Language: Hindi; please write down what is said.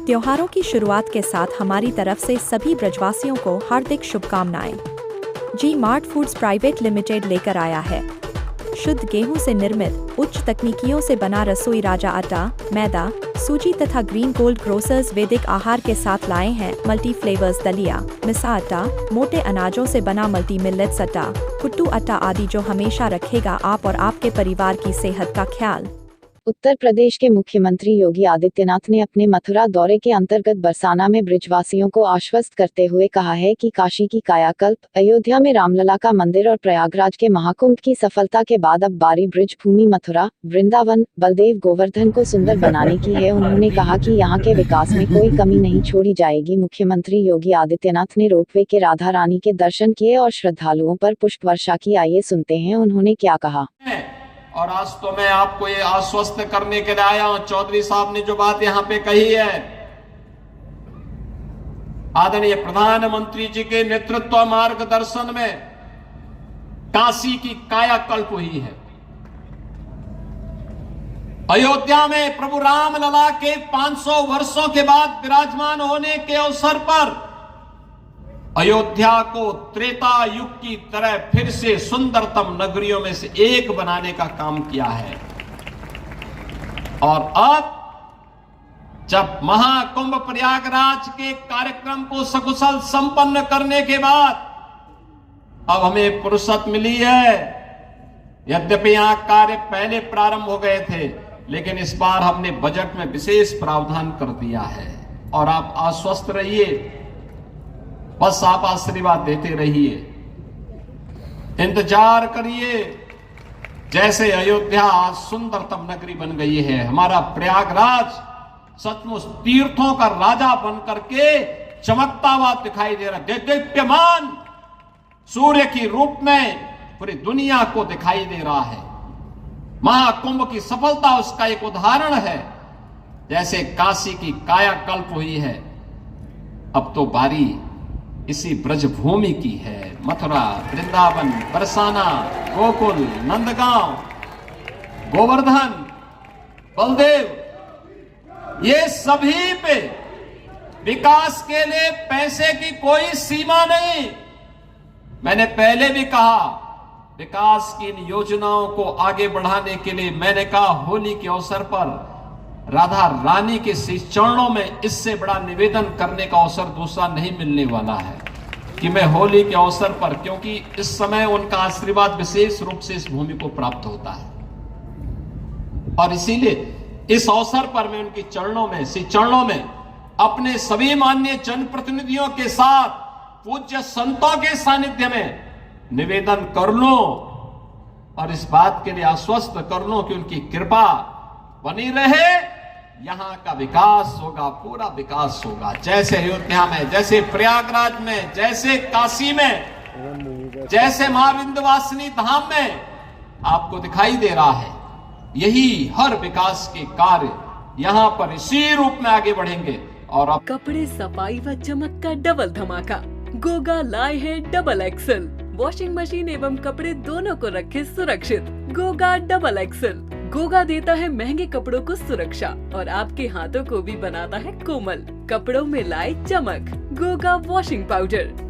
त्योहारों की शुरुआत के साथ हमारी तरफ से सभी ब्रजवासियों को हार्दिक शुभकामनाएं। G mart foods private limited लेकर आया है शुद्ध गेहूं से निर्मित उच्च तकनीकियों से बना रसोई राजा आटा, मैदा, सूजी तथा ग्रीन गोल्ड ग्रोसर्स वैदिक आहार के साथ लाए हैं मल्टी फ्लेवर्स दलिया, मिसा आटा, मोटे अनाजों से बना मल्टी मिलेट्स आटा, कुट्टू आटा आदि जो हमेशा रखेगा आप और आपके परिवार की सेहत का ख्याल। उत्तर प्रदेश के मुख्यमंत्री योगी आदित्यनाथ ने अपने मथुरा दौरे के अंतर्गत बरसाना में ब्रजवासियों को आश्वस्त करते हुए कहा है कि काशी की कायाकल्प, अयोध्या में रामलला का मंदिर और प्रयागराज के महाकुंभ की सफलता के बाद अब बारी ब्रज भूमि मथुरा, वृंदावन, बलदेव गोवर्धन को सुंदर बनाने की है। उन्होंने कहा कि यहाँ के विकास में कोई कमी नहीं छोड़ी जाएगी। मुख्यमंत्री योगी आदित्यनाथ ने रोपवे के राधा रानी के दर्शन किए और श्रद्धालुओं पर पुष्प वर्षा की। आइए सुनते हैं उन्होंने क्या कहा। और आज तो मैं आपको ये आश्वस्त करने के लिए आया हूं, चौधरी साहब ने जो बात यहां पे कही है, आदरणीय प्रधानमंत्री जी के नेतृत्व मार्गदर्शन में काशी की कायाकल्प हुई है। अयोध्या में प्रभु रामलला के 500 वर्षों के बाद विराजमान होने के अवसर पर अयोध्या को त्रेता युग की तरह फिर से सुंदरतम नगरियों में से एक बनाने का काम किया है। और अब जब महाकुंभ प्रयागराज के कार्यक्रम को सकुशल संपन्न करने के बाद अब हमें फुर्सत मिली है। यद्यपि यहां कार्य पहले प्रारंभ हो गए थे, लेकिन इस बार हमने बजट में विशेष प्रावधान कर दिया है। और आप आश्वस्त रहिए, बस आप आशीर्वाद देते रहिए, इंतजार करिए। जैसे अयोध्या सुंदरतम नगरी बन गई है, हमारा प्रयागराज सचमुच तीर्थों का राजा बनकर के चमकता हुआ दिखाई दे रहा है। दीप्यमान सूर्य की रूप में पूरी दुनिया को दिखाई दे रहा है। महाकुंभ की सफलता उसका एक उदाहरण है। जैसे काशी की कायाकल्प हुई है, अब तो बारी इसी ब्रजभूमि की है। मथुरा, वृंदावन, बरसाना, गोकुल, नंदगांव, गोवर्धन, बलदेव, ये सभी पे विकास के लिए पैसे की कोई सीमा नहीं। मैंने पहले भी कहा, विकास की इन योजनाओं को आगे बढ़ाने के लिए मैंने कहा होली के अवसर पर राधा रानी के श्री चरणों में इससे बड़ा निवेदन करने का अवसर दूसरा नहीं मिलने वाला है कि मैं होली के अवसर पर, क्योंकि इस समय उनका आशीर्वाद विशेष रूप से इस भूमि को प्राप्त होता है। और इसीलिए इस अवसर पर मैं उनके चरणों में, श्री चरणों में अपने सभी माननीय जनप्रतिनिधियों के साथ पूज्य संतों के सानिध्य में निवेदन कर लूं और इस बात के लिए आश्वस्त कर लूं कि उनकी कृपा बनी रहे। यहां का विकास होगा, पूरा विकास होगा। जैसे अयोध्या में, जैसे प्रयागराज में, जैसे काशी में, जैसे मां विंध्यवासिनी धाम में आपको दिखाई दे रहा है, यही हर विकास के कार्य यहां पर इसी रूप में आगे बढ़ेंगे। और अब कपड़े सफाई व चमक का डबल धमाका, गोगा लाए है डबल एक्सल। वॉशिंग मशीन एवं कपड़े दोनों को रखे सुरक्षित। Goga double axle. गोगा देता है महंगे कपड़ों को सुरक्षा और आपके हाथों को भी बनाता है कोमल। कपड़ों में लाए चमक। Goga washing powder.